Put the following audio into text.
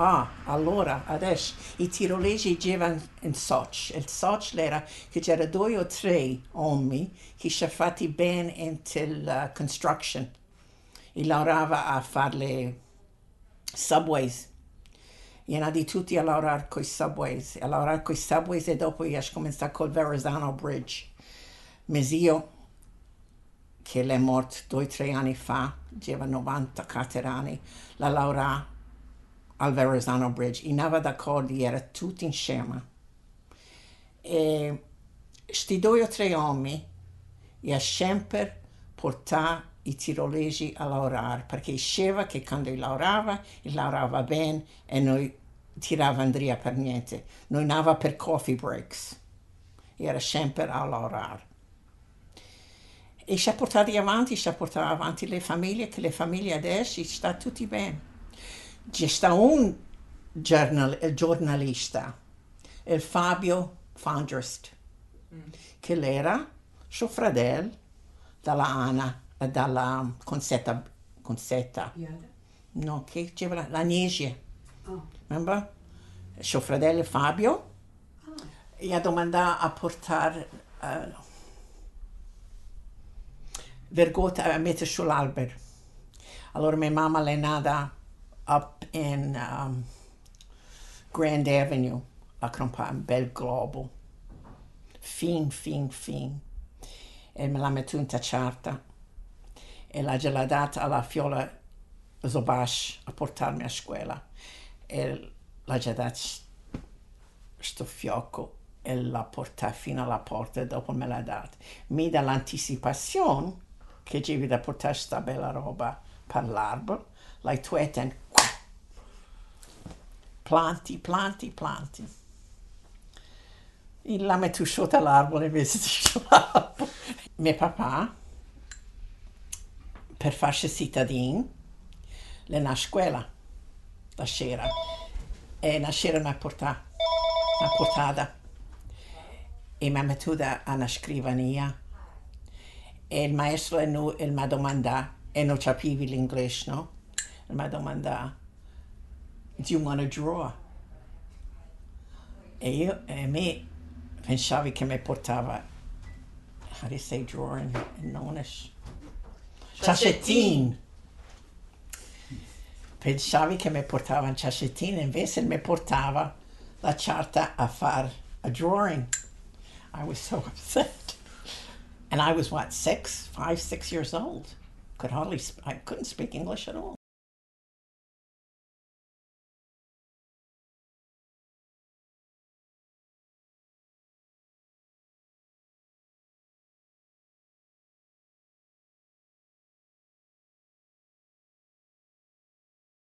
Ah, allora, adesso i tirolesi dicevano in soc. Il soc era che c'era due o tre uomini che si fatti bene in la construction e lavorava a fare le subways. Era di tutti a lavorare con i subways. A lavorare con i subways e dopo io ho cominciato col Verrazano Bridge. Mio zio, che è morto 2 o 3 anni fa, aveva 94 anni, la lavorava al Verrazano Bridge. I nava d'accordo era tutti insieme. E sti 2 o 3 uomini ha sempre portato i tirolesi a lavorare perché diceva che quando lavorava bene e noi tiravamo via per niente. Non andava per coffee breaks. Era sempre a lavorare. E ci ha portato avanti le famiglie, che le famiglie adesso stanno tutti bene. C'è sta un giornalista, il Fabio Fandrist, che era suo fratello dalla Ana, dalla Consetta, no, che c'era l'Agnesia, remember? Suo fratello Fabio gli ha domandato a portare vergogna a mettere sull'albero. Allora mia mamma l'è nata up in Grand Avenue a comprare un bel globo, fin. E me l'ha messo in tacciata e l'ha data alla Fiola Zobash a portarmi a scuola. E l'ha già dato sto fiocco e l'ha portata fino alla porta e dopo me l'ha data. Mi dà l'anticipazione che devi da portare sta bella roba per l'albero, l'hai tueta e planti. E la metto sotto l'albero invece di sull'albero. Mio papà, per farsi cittadino, è andata a scuola la sera. E la sera mi ha portata e mi ha mettuta a una scrivania. E il maestro mi ha domandato, e non capivi l'inglese, no? Mi ha domandato, do you want to draw? E me pensavi che mi portava, how do you say draw in nonish? Ciascettin. Pensavi che mi portava un ciascettin, invece mi portava la carta a fare a drawing. I was so upset. And I was what, 5, 6 years old. I couldn't speak English at all.